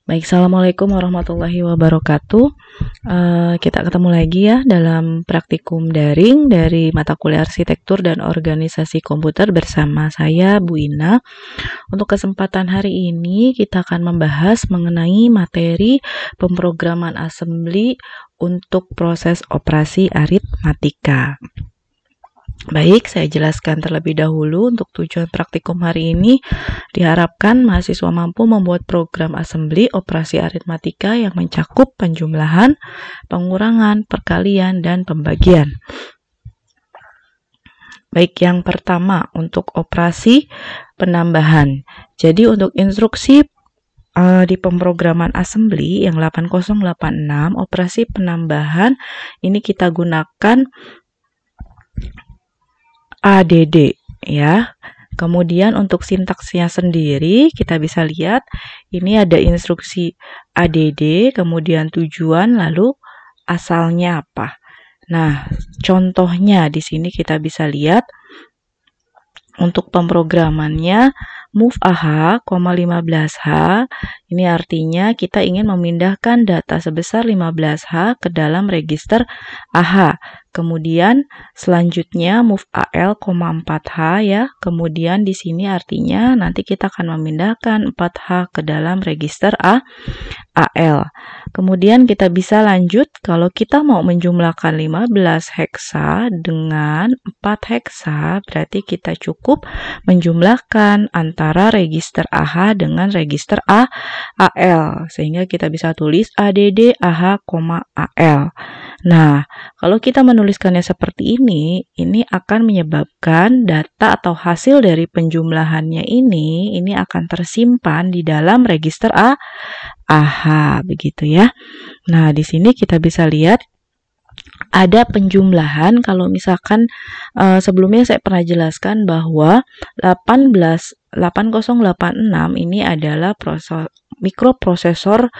Baik, Assalamualaikum warahmatullahi wabarakatuh. Kita ketemu lagi ya dalam praktikum daring dari mata kuliah arsitektur dan organisasi komputer bersama saya, Bu Ina. Untuk kesempatan hari ini kita akan membahas mengenai materi pemrograman assembly untuk proses operasi aritmatika. Baik, saya jelaskan terlebih dahulu untuk tujuan praktikum hari ini. Diharapkan mahasiswa mampu membuat program assembly operasi aritmatika yang mencakup penjumlahan, pengurangan, perkalian, dan pembagian. Baik, yang pertama untuk operasi penambahan. Jadi untuk instruksi di pemrograman assembly yang 8086 operasi penambahan ini kita gunakan ADD ya. Kemudian untuk sintaksnya sendiri kita bisa lihat ini ada instruksi ADD, kemudian tujuan, lalu asalnya apa. Nah, contohnya di sini kita bisa lihat untuk pemrogramannya move AH, 15H, ini artinya kita ingin memindahkan data sebesar 15H ke dalam register AH. Kemudian selanjutnya move AL, 4H ya. Kemudian di sini artinya nanti kita akan memindahkan 4H ke dalam register AL. Kemudian kita bisa lanjut kalau kita mau menjumlahkan 15 heksa dengan 4 heksa, berarti kita cukup menjumlahkan antara register AH dengan register AL. Sehingga kita bisa tulis ADD AH, AL. Nah, kalau kita menuliskannya seperti ini akan menyebabkan data atau hasil dari penjumlahannya ini akan tersimpan di dalam register AH, begitu ya. Nah, di sini kita bisa lihat ada penjumlahan. Kalau misalkan sebelumnya saya pernah jelaskan bahwa 8086 ini adalah mikroprosesor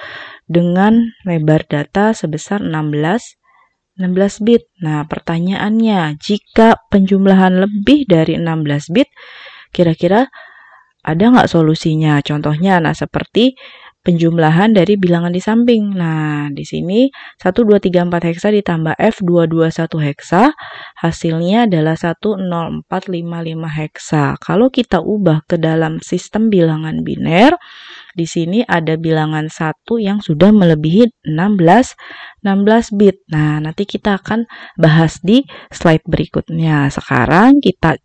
dengan lebar data sebesar 16 bit. Nah, pertanyaannya, jika penjumlahan lebih dari 16 bit, kira-kira ada nggak solusinya? Contohnya, nah seperti penjumlahan dari bilangan di samping. Nah, di sini 1234 heksa ditambah F221 heksa, hasilnya adalah 10455 heksa. Kalau kita ubah ke dalam sistem bilangan biner, di sini ada bilangan 1 yang sudah melebihi 16 bit. Nah, nanti kita akan bahas di slide berikutnya. Sekarang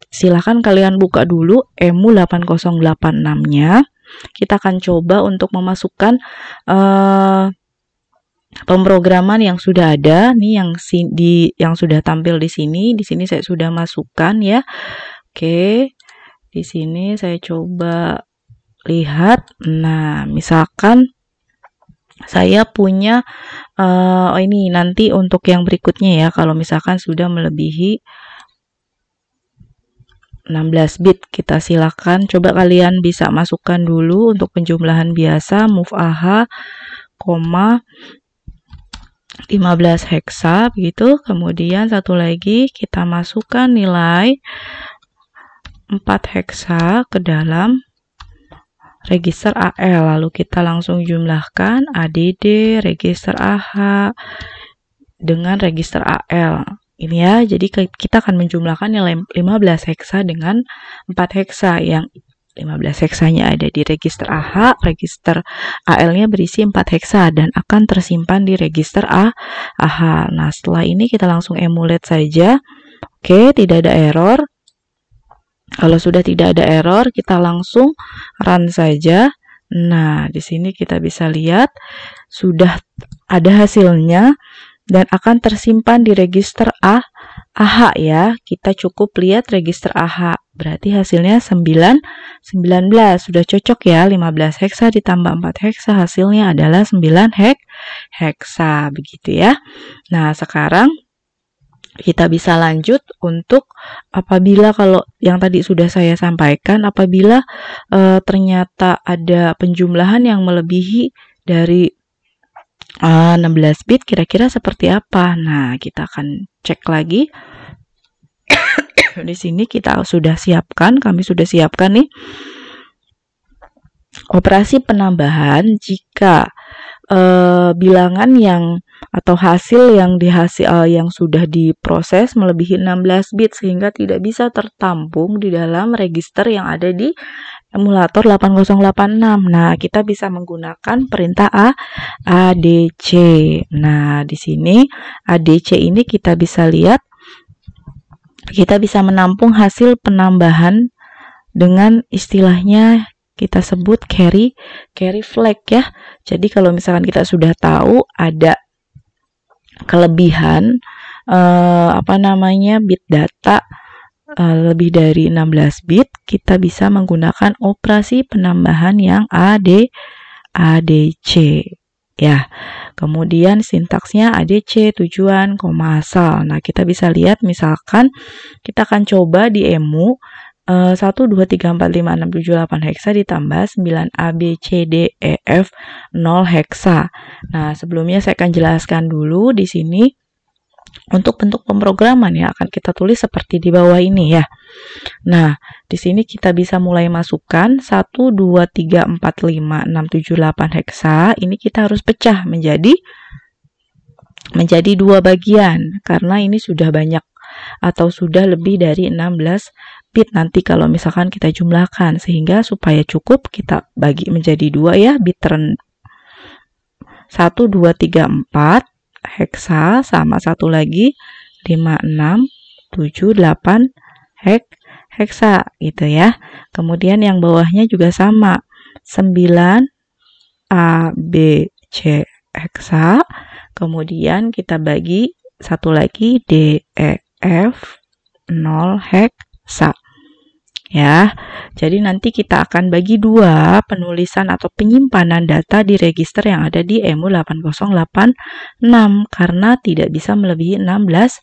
silakan kalian buka dulu EMU 8086-nya. Kita akan coba untuk memasukkan pemrograman yang sudah ada nih, yang sudah tampil di sini. Di sini saya sudah masukkan ya. Oke. Di sini saya coba lihat. Nah, misalkan saya punya ini nanti untuk yang berikutnya ya, kalau misalkan sudah melebihi 16 bit, kita silakan coba kalian bisa masukkan dulu untuk penjumlahan biasa move AH, 15 heksa begitu. Kemudian satu lagi kita masukkan nilai 4 heksa ke dalam register AL, lalu kita langsung jumlahkan ADD register AH dengan register AL. Ini ya, jadi kita akan menjumlahkan nilai 15 heksa dengan 4 heksa, yang 15 heksanya ada di register AH, register AL-nya berisi 4 heksa dan akan tersimpan di register AH. Nah, setelah ini kita langsung emulate saja. Oke, tidak ada error. Kalau sudah tidak ada error, kita langsung run saja. Nah, di sini kita bisa lihat sudah ada hasilnya dan akan tersimpan di register AH ya. Kita cukup lihat register AH. Berarti hasilnya 19. Sudah cocok ya. 15 heksa ditambah 4 heksa, hasilnya adalah 9 heksa. Begitu ya. Nah, sekarang kita bisa lanjut untuk apabila, kalau yang tadi sudah saya sampaikan, apabila ternyata ada penjumlahan yang melebihi dari 16 bit, kira-kira seperti apa? Nah, kita akan cek lagi. Di sini kami sudah siapkan nih operasi penambahan jika bilangan yang atau hasil yang sudah diproses melebihi 16 bit sehingga tidak bisa tertampung di dalam register yang ada di emulator 8086. Nah, kita bisa menggunakan perintah ADC. Nah, di sini ADC ini kita bisa lihat kita bisa menampung hasil penambahan dengan istilahnya kita sebut carry flag ya. Jadi kalau misalkan kita sudah tahu ada kelebihan bit data lebih dari 16 bit, kita bisa menggunakan operasi penambahan yang ADC ya. Kemudian sintaksnya ADC, tujuan, koma, asal. Nah, kita bisa lihat misalkan kita akan coba di emu 1, 2, 3, 4, 5, 6, 7, 8 heksa ditambah 9 A, B, C, D, E, F, 0 heksa. Nah, sebelumnya saya akan jelaskan dulu di sini untuk bentuk pemrograman ya akan kita tulis seperti di bawah ini ya. Nah, di sini kita bisa mulai masukkan 1, 2, 3, 4, 5, 6, 7, 8 heksa. Ini kita harus pecah menjadi 2 bagian karena ini sudah banyak atau sudah lebih dari 16 bit nanti kalau misalkan kita jumlahkan, sehingga supaya cukup kita bagi menjadi 2 ya, bit 1, 2, 3, 4 heksa sama satu lagi 5, 6, 7, 8 heksa gitu ya. Kemudian yang bawahnya juga sama 9 A, B, C heksa, kemudian kita bagi satu lagi D, E, F, 0 heksa ya. Jadi nanti kita akan bagi 2 penulisan atau penyimpanan data di register yang ada di emu 8086 karena tidak bisa melebihi 16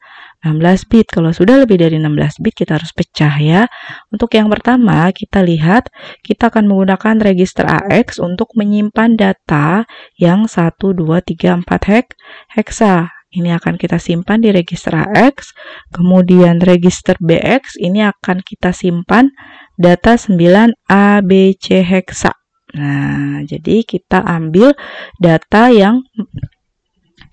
bit. Kalau sudah lebih dari 16 bit kita harus pecah ya. Untuk yang pertama kita lihat kita akan menggunakan register AX untuk menyimpan data yang 1, 2, 3, 4 heksa. Ini akan kita simpan di register AX, kemudian register BX ini akan kita simpan data 9 A, B, C heksa. Nah, jadi kita ambil data yang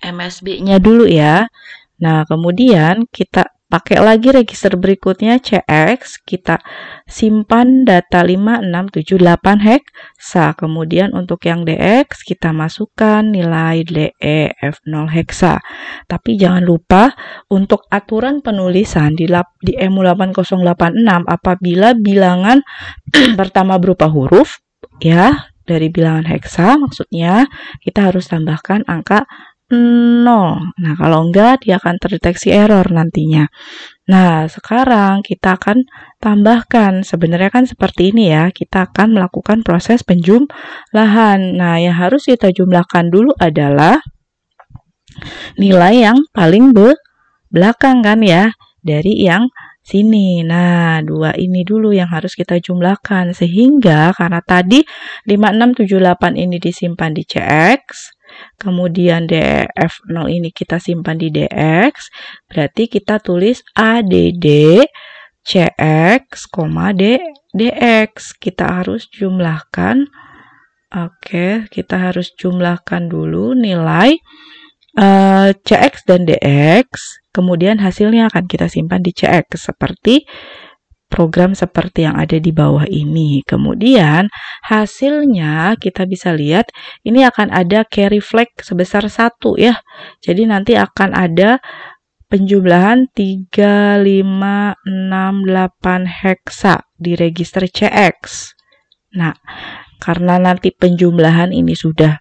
MSB-nya dulu ya. Nah, kemudian kita pakai lagi register berikutnya CX, kita simpan data 5, 6, 7, 8 heksa. Kemudian untuk yang DX kita masukkan nilai DE F0 heksa. Tapi jangan lupa untuk aturan penulisan di emu 8086 apabila bilangan pertama berupa huruf ya, dari bilangan heksa maksudnya kita harus tambahkan angka 0. Nah, kalau enggak dia akan terdeteksi error nantinya. Nah, sekarang kita akan tambahkan. Sebenarnya kan seperti ini ya. Kita akan melakukan proses penjumlahan. Nah, yang harus kita jumlahkan dulu adalah nilai yang paling belakang kan ya, dari yang sini. Nah, 2 ini dulu yang harus kita jumlahkan. Sehingga karena tadi 5678 ini disimpan di CX, kemudian DF0 ini kita simpan di DX, berarti kita tulis ADD CX, DX. Kita harus jumlahkan. Oke, kita harus jumlahkan dulu nilai CX dan DX, kemudian hasilnya akan kita simpan di CX seperti program seperti yang ada di bawah ini. Kemudian hasilnya kita bisa lihat ini akan ada carry flag sebesar 1 ya. Jadi nanti akan ada penjumlahan 3, 5, 6, 8 heksa di register CX. Nah, karena nanti penjumlahan ini sudah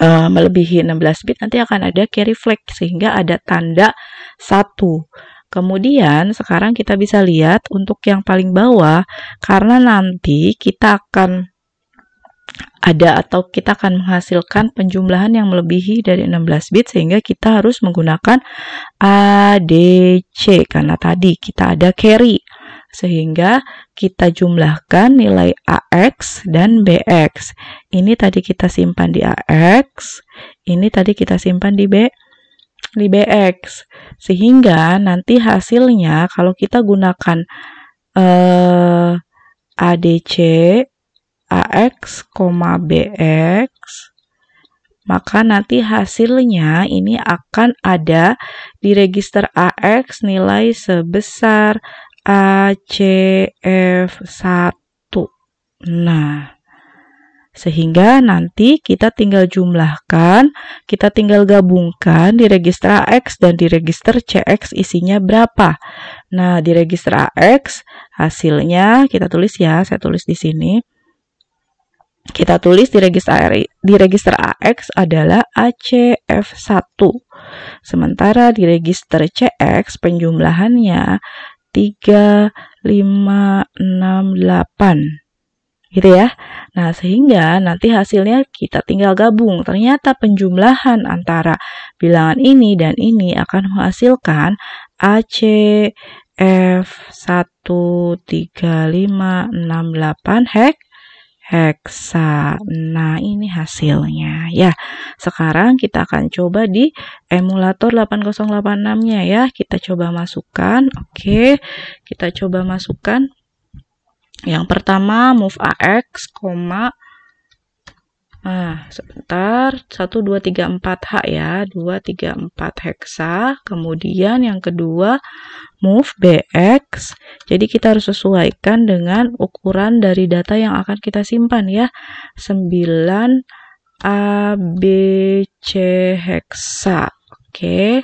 melebihi 16 bit, nanti akan ada carry flag sehingga ada tanda 1. Kemudian sekarang kita bisa lihat untuk yang paling bawah, karena nanti kita akan ada atau kita akan menghasilkan penjumlahan yang melebihi dari 16 bit sehingga kita harus menggunakan ADC karena tadi kita ada carry. Sehingga kita jumlahkan nilai AX dan BX. Ini tadi kita simpan di AX, ini tadi kita simpan di BX. Sehingga nanti hasilnya kalau kita gunakan ADC AX, BX, maka nanti hasilnya ini akan ada di register AX nilai sebesar ACF1. Nah, sehingga nanti kita tinggal jumlahkan, kita tinggal gabungkan di register AX dan di register CX isinya berapa. Nah, di register AX hasilnya kita tulis ya, saya tulis di sini. Kita tulis di register AX adalah ACF1. Sementara di register CX penjumlahannya 3, 5, 6, 8. Gitu ya. Nah, sehingga nanti hasilnya kita tinggal gabung. Ternyata penjumlahan antara bilangan ini dan ini akan menghasilkan ACF1, 3, 5, 6, 8 heksa. Nah, ini hasilnya ya. Sekarang kita akan coba di emulator 8086-nya ya. Kita coba masukkan. Oke. Kita coba masukkan. Yang pertama move AX, sebentar, 1, 2, 3, 4H ya, 2, 3, 4 heksa. Kemudian yang kedua move BX. Jadi kita harus sesuaikan dengan ukuran dari data yang akan kita simpan ya. 9 ABC heksa. Oke.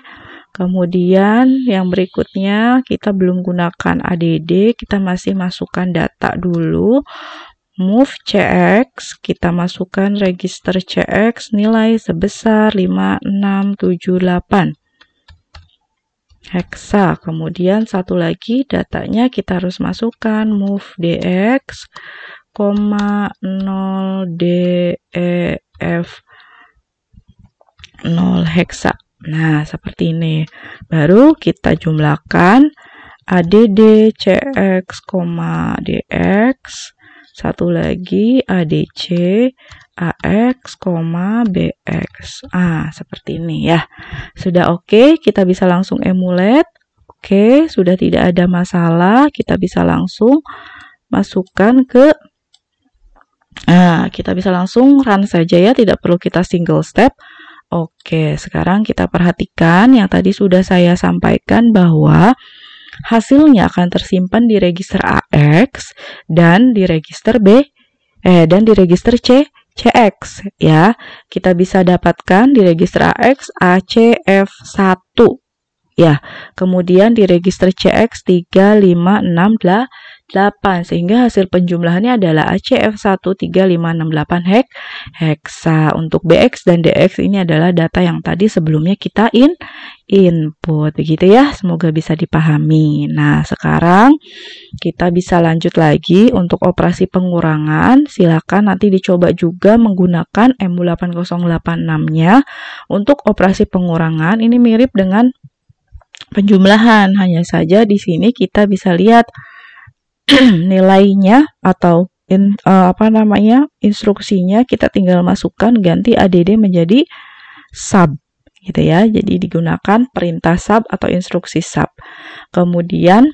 Kemudian yang berikutnya kita belum gunakan ADD, kita masih masukkan data dulu. Move CX, kita masukkan register CX nilai sebesar 5, 6, 7, 8 heksa. Kemudian satu lagi datanya kita harus masukkan move DX, 0 DEF 0 heksa. Nah, seperti ini. Baru kita jumlahkan ADD CX, DX. Satu lagi ADC AX, BX. Seperti ini ya. Sudah oke, kita bisa langsung emulate. Oke, sudah tidak ada masalah. Kita bisa langsung masukkan ke kita bisa langsung run saja ya, tidak perlu kita single step. Oke, sekarang kita perhatikan yang tadi sudah saya sampaikan bahwa hasilnya akan tersimpan di register AX dan di register dan di register CX ya. Kita bisa dapatkan di register AX ACF1 ya. Kemudian di register CX 3, 5, 6, 8 sehingga hasil penjumlahannya adalah ACF1 3, 5, 6, 8 heksa. Untuk BX dan DX ini adalah data yang tadi sebelumnya kita input begitu ya. Semoga bisa dipahami. Nah, sekarang kita bisa lanjut lagi untuk operasi pengurangan. Silakan nanti dicoba juga menggunakan MU8086-nya untuk operasi pengurangan. Ini mirip dengan penjumlahan, hanya saja di sini kita bisa lihat nilainya atau instruksinya kita tinggal masukkan, ganti ADD menjadi sub gitu ya. Jadi digunakan perintah sub atau instruksi sub. Kemudian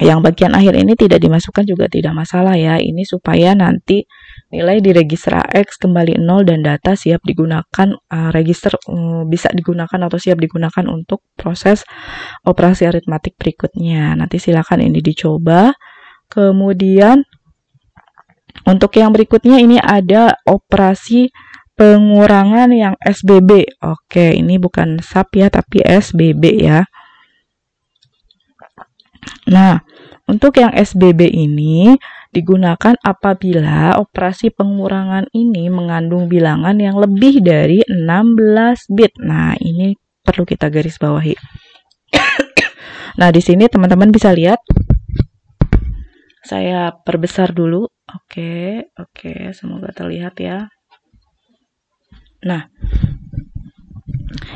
yang bagian akhir ini tidak dimasukkan juga tidak masalah ya. Ini supaya nanti nilai di register AX kembali 0 dan data siap digunakan, register bisa digunakan atau siap digunakan untuk proses operasi aritmatik berikutnya. Nanti silakan ini dicoba. Kemudian untuk yang berikutnya ini ada operasi pengurangan yang SBB. Oke, ini bukan sub ya, tapi SBB ya. Nah, untuk yang SBB ini digunakan apabila operasi pengurangan ini mengandung bilangan yang lebih dari 16 bit. Nah, ini perlu kita garis bawahi. Nah, di sini teman-teman bisa lihat. Saya perbesar dulu. Oke, semoga terlihat ya. Nah,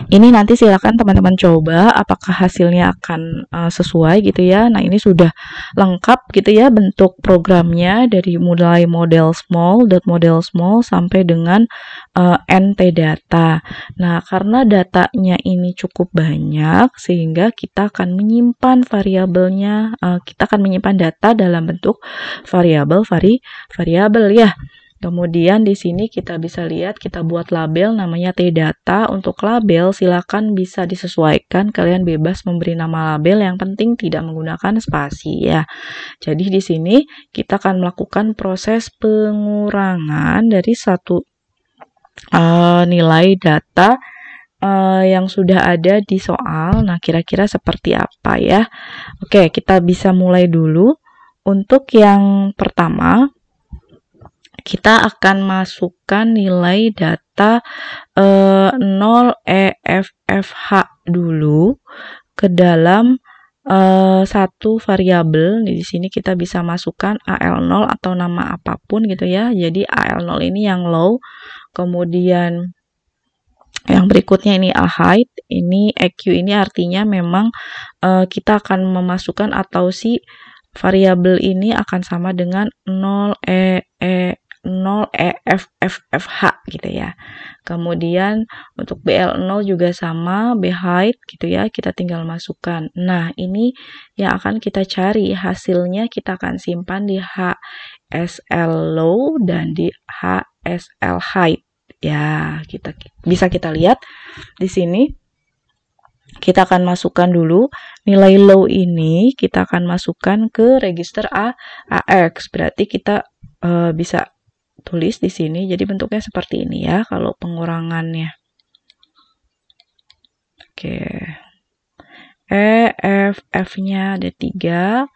Ini nanti silakan teman-teman coba apakah hasilnya akan sesuai gitu ya. Nah, ini sudah lengkap gitu ya bentuk programnya dari mulai model small sampai dengan NT data. Nah, karena datanya ini cukup banyak sehingga kita akan menyimpan variabelnya, kita akan menyimpan data dalam bentuk variabel ya. Kemudian di sini kita bisa lihat kita buat label namanya T-data. Untuk label silakan bisa disesuaikan, kalian bebas memberi nama label, yang penting tidak menggunakan spasi ya. Jadi di sini kita akan melakukan proses pengurangan dari satu nilai data yang sudah ada di soal. Nah, kira-kira seperti apa ya? Oke, kita bisa mulai dulu. Untuk yang pertama, kita akan masukkan nilai data 0 EFFH dulu ke dalam satu variabel. Di sini kita bisa masukkan AL0 atau nama apapun gitu ya. Jadi AL0 ini yang low, kemudian yang berikutnya ini height, ini EQ ini artinya memang kita akan memasukkan atau si variabel ini akan sama dengan 0 EFFH gitu ya. Kemudian untuk BL0 juga sama, B height gitu ya, kita tinggal masukkan. Nah, ini yang akan kita cari, hasilnya kita akan simpan di HSL low dan di HSL height. Ya, bisa kita lihat di sini. Kita akan masukkan dulu nilai low ini, kita akan masukkan ke register AX. Berarti kita bisa tulis di sini. Jadi bentuknya seperti ini ya kalau pengurangannya. Oke. F-nya ada 3.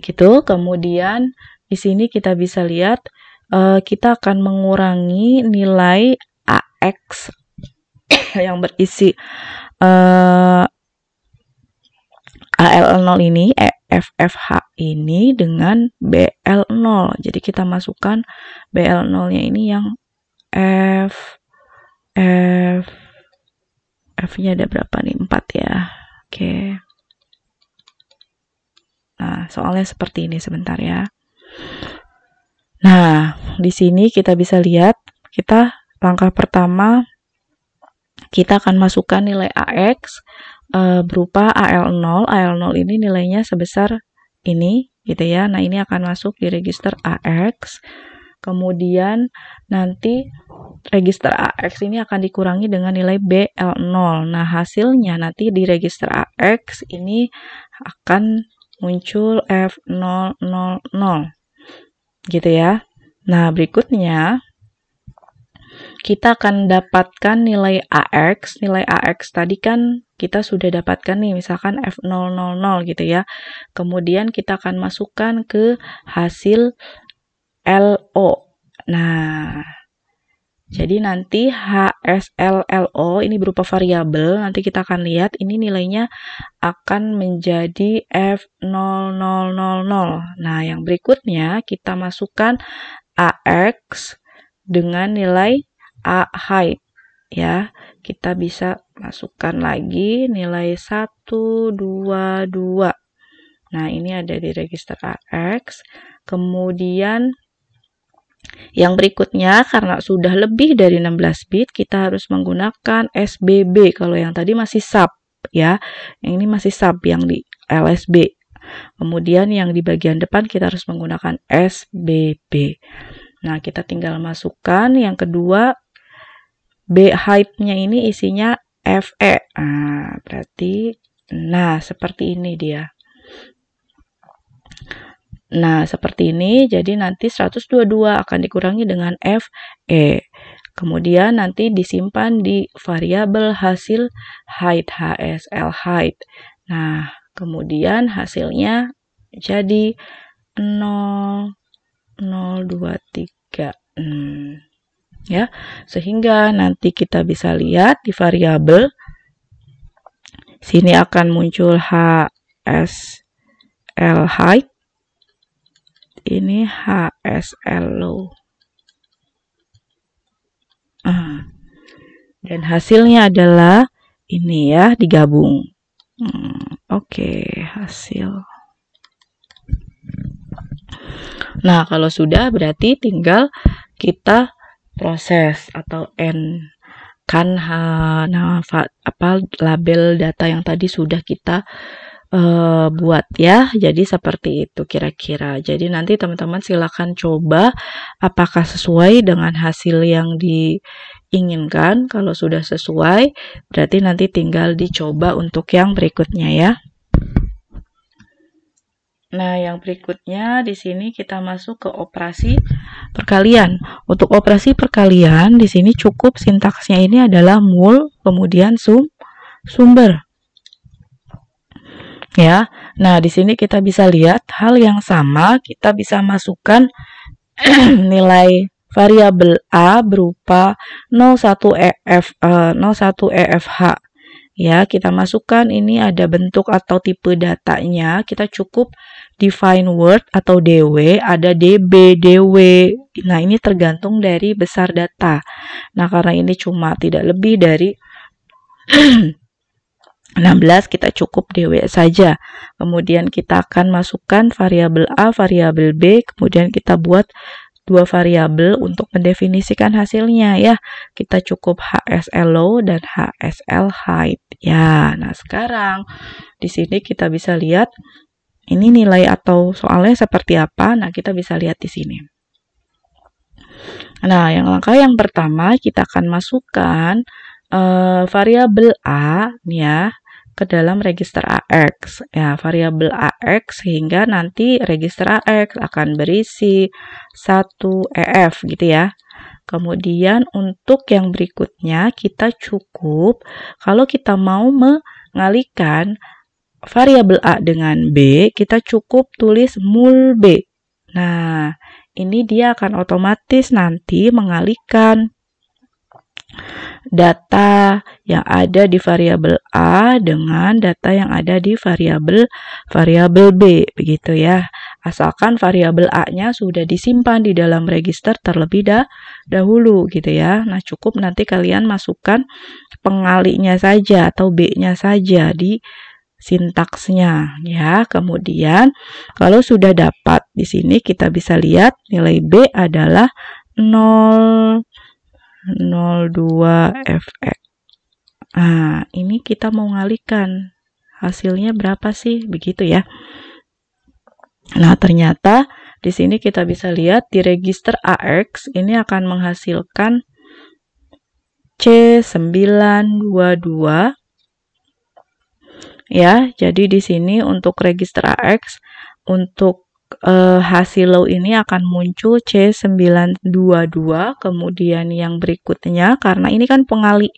Gitu. Kemudian di sini kita bisa lihat kita akan mengurangi nilai AX yang berisi AL0 ini, FFH ini dengan BL0. Jadi kita masukkan BL0-nya ini yang F-nya ada berapa nih? 4 ya. Oke. Nah, soalnya seperti ini sebentar ya. Nah, di sini kita bisa lihat, kita langkah pertama kita akan masukkan nilai AX berupa AL0. AL0 ini nilainya sebesar ini gitu ya. Nah, ini akan masuk di register AX. Kemudian nanti register AX ini akan dikurangi dengan nilai BL0. Nah, hasilnya nanti di register AX ini akan muncul F000 gitu ya. Nah, berikutnya kita akan dapatkan nilai AX. Nilai AX tadi kan kita sudah dapatkan nih, misalkan F000 gitu ya. Kemudian kita akan masukkan ke hasil LO. Nah, jadi nanti HSLLO ini berupa variabel. Nanti kita akan lihat ini nilainya akan menjadi F0000. Nah, yang berikutnya kita masukkan AX dengan nilai A height ya. Kita bisa masukkan lagi nilai 122. Nah, ini ada di register AX. Kemudian yang berikutnya, karena sudah lebih dari 16 bit, kita harus menggunakan SBB. Kalau yang tadi masih sub ya, yang ini masih sub yang di LSB. Kemudian yang di bagian depan kita harus menggunakan SBB. Nah, kita tinggal masukkan yang kedua, B height-nya ini isinya FE. Nah, berarti seperti ini dia. Nah, seperti ini. Jadi nanti 122 akan dikurangi dengan FE. Kemudian nanti disimpan di variabel hasil height, HSL height. Nah, kemudian hasilnya jadi 0,023. Ya, sehingga nanti kita bisa lihat di variabel sini akan muncul HSL height, ini HSL low. Dan hasilnya adalah ini ya, digabung. Oke, hasil. Nah, kalau sudah berarti tinggal kita proses atau end kan label data yang tadi sudah kita buat ya. Jadi seperti itu kira-kira. Jadi nanti teman-teman silakan coba apakah sesuai dengan hasil yang diinginkan. Kalau sudah sesuai, berarti nanti tinggal dicoba untuk yang berikutnya ya. Nah, yang berikutnya di sini kita masuk ke operasi perkalian. Untuk operasi perkalian di sini cukup sintaksnya ini adalah mul kemudian sumber. Ya. Nah, di sini kita bisa lihat hal yang sama, kita bisa masukkan nilai variabel A berupa 01 EFH. Ya, kita masukkan ini ada bentuk atau tipe datanya, kita cukup define word atau DW, ada DB, DW. Nah, ini tergantung dari besar data. Nah, karena ini cuma tidak lebih dari 16, kita cukup DW saja. Kemudian kita akan masukkan variabel A, variabel B, kemudian kita buat dua variabel untuk mendefinisikan hasilnya ya. Kita cukup HSL low dan HSL height ya. Nah, sekarang di sini kita bisa lihat ini nilai atau soalnya seperti apa. Nah, kita bisa lihat di sini. Nah, langkah yang pertama kita akan masukkan variabel A ya ke dalam register AX ya, variabel AX sehingga nanti register AX akan berisi 1 EF gitu ya. Kemudian untuk yang berikutnya kita cukup kalau kita mau mengalihkan variabel A dengan B, kita cukup tulis mul B. Nah, ini dia akan otomatis nanti mengalihkan data yang ada di variabel A dengan data yang ada di variabel B, begitu ya. Asalkan variabel A-nya sudah disimpan di dalam register terlebih dahulu gitu ya. Nah, cukup nanti kalian masukkan pengalihnya saja atau B-nya saja di sintaksnya ya. Kemudian kalau sudah dapat di sini kita bisa lihat nilai B adalah 0,02 FX. Nah, ini kita mau ngalihkan hasilnya berapa sih? Begitu ya. Nah, ternyata di sini kita bisa lihat di register AX ini akan menghasilkan C922 ya. Jadi di sini untuk register AX untuk hasil low ini akan muncul C922, kemudian yang berikutnya karena ini kan pengalih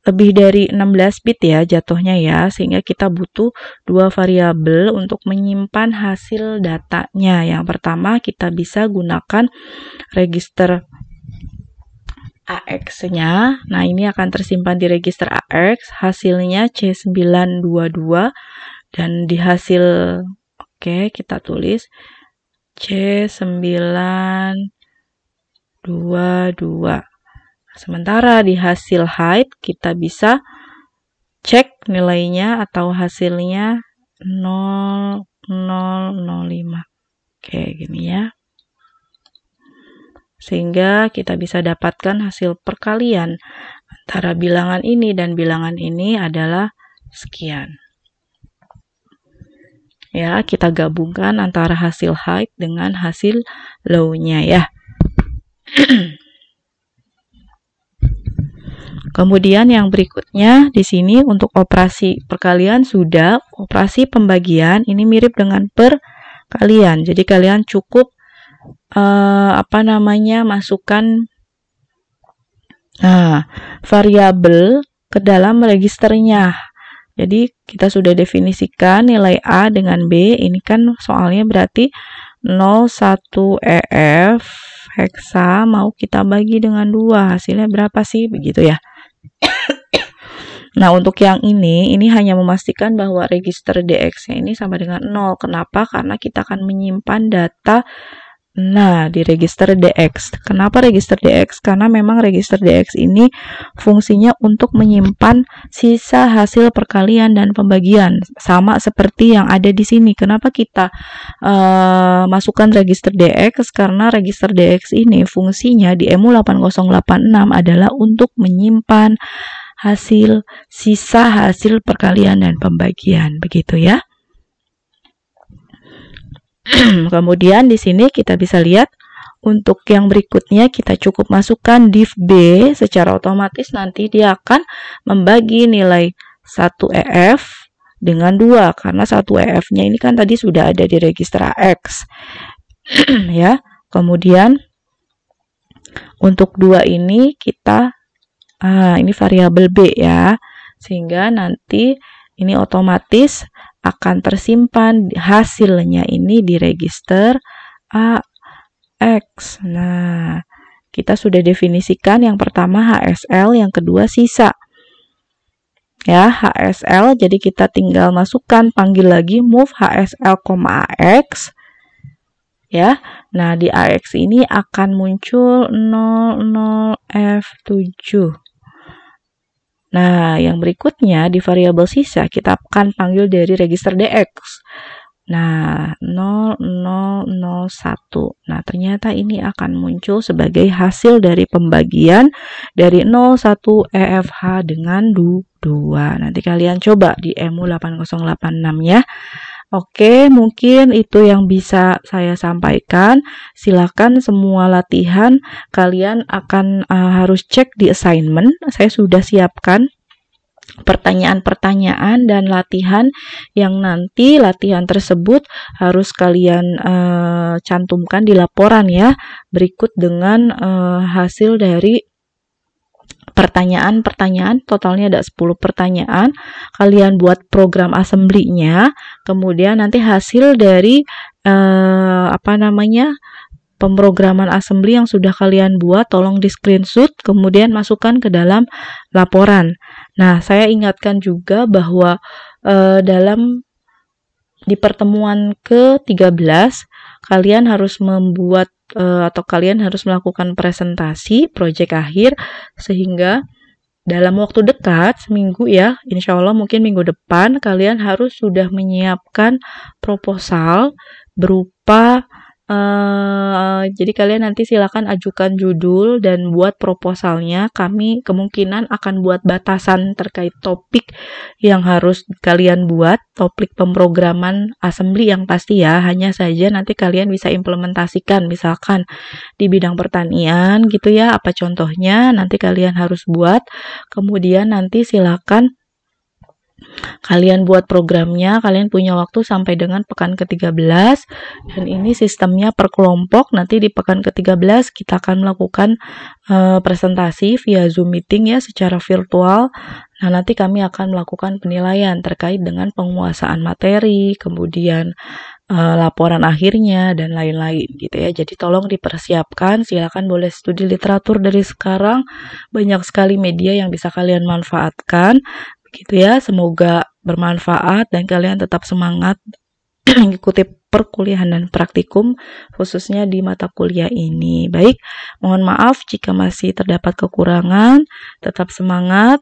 lebih dari 16 bit ya jatuhnya ya, sehingga kita butuh dua variabel untuk menyimpan hasil datanya. Yang pertama kita bisa gunakan register AX-nya. Nah, ini akan tersimpan di register AX, hasilnya C922 dan di hasil oke, kita tulis C922. Sementara di hasil height kita bisa cek nilainya atau hasilnya 0005. Oke, gini ya. Sehingga kita bisa dapatkan hasil perkalian antara bilangan ini dan bilangan ini adalah sekian. Ya, kita gabungkan antara hasil height dengan hasil low-nya ya. Kemudian yang berikutnya di sini untuk operasi perkalian sudah, operasi pembagian ini mirip dengan perkalian. Jadi kalian cukup masukkan variabel ke dalam registernya. Jadi kita sudah definisikan nilai A dengan B, ini kan soalnya berarti 01 EF heksa mau kita bagi dengan 2, hasilnya berapa sih? Begitu ya. Nah, untuk yang ini hanya memastikan bahwa register DX-nya ini sama dengan 0. Kenapa? Karena kita akan menyimpan data Nah, di register DX. Kenapa register DX? Karena memang register DX ini fungsinya untuk menyimpan sisa hasil perkalian dan pembagian. Sama seperti yang ada di sini. Kenapa kita masukkan register DX? Karena register DX ini fungsinya di EMU 8086 adalah untuk menyimpan sisa hasil perkalian dan pembagian. Begitu ya. Kemudian di sini kita bisa lihat untuk yang berikutnya kita cukup masukkan div B, secara otomatis nanti dia akan membagi nilai 1 EF dengan 2 karena 1 EF-nya ini kan tadi sudah ada di register AX. Ya. Kemudian untuk 2 ini kita ini variabel B ya. Sehingga nanti ini otomatis akan tersimpan hasilnya ini di register AX. Nah, kita sudah definisikan yang pertama HSL, yang kedua sisa. Ya, HSL, jadi kita tinggal masukkan, panggil lagi move HSL, AX. Ya, nah di AX ini akan muncul 00F7. Nah, yang berikutnya di variabel sisa kita akan panggil dari register DX. Nah, 0001. Nah, ternyata ini akan muncul sebagai hasil dari pembagian dari 01 EFH dengan 2. Nanti kalian coba di EMU 8086 ya. Oke, mungkin itu yang bisa saya sampaikan. Silakan semua latihan kalian akan harus cek di assignment. Saya sudah siapkan pertanyaan-pertanyaan dan latihan yang nanti latihan tersebut harus kalian cantumkan di laporan ya. Berikut dengan hasil dari pertanyaan-pertanyaan, totalnya ada 10 pertanyaan. Kalian buat program assembly-nya, kemudian nanti hasil dari pemrograman assembly yang sudah kalian buat, tolong di screenshot, kemudian masukkan ke dalam laporan. Nah, saya ingatkan juga bahwa di pertemuan ke-13 kalian harus membuat atau kalian harus melakukan presentasi proyek akhir, sehingga dalam waktu dekat, seminggu ya, insya Allah mungkin minggu depan kalian harus sudah menyiapkan proposal berupa jadi kalian nanti silakan ajukan judul dan buat proposalnya. Kami kemungkinan akan buat batasan terkait topik yang harus kalian buat, topik pemrograman assembly yang pasti ya. Hanya saja nanti kalian bisa implementasikan misalkan di bidang pertanian gitu ya, apa contohnya nanti kalian harus buat. Kemudian nanti silakan kalian buat programnya, kalian punya waktu sampai dengan pekan ke-13 dan ini sistemnya per kelompok. Nanti di pekan ke-13 kita akan melakukan presentasi via Zoom meeting ya, secara virtual. Nah, nanti kami akan melakukan penilaian terkait dengan penguasaan materi, kemudian laporan akhirnya dan lain-lain gitu ya. Jadi tolong dipersiapkan, silakan boleh studi literatur dari sekarang. Banyak sekali media yang bisa kalian manfaatkan. Begitu ya, semoga bermanfaat dan kalian tetap semangat mengikuti perkuliahan dan praktikum khususnya di mata kuliah ini. Baik, mohon maaf jika masih terdapat kekurangan. Tetap semangat,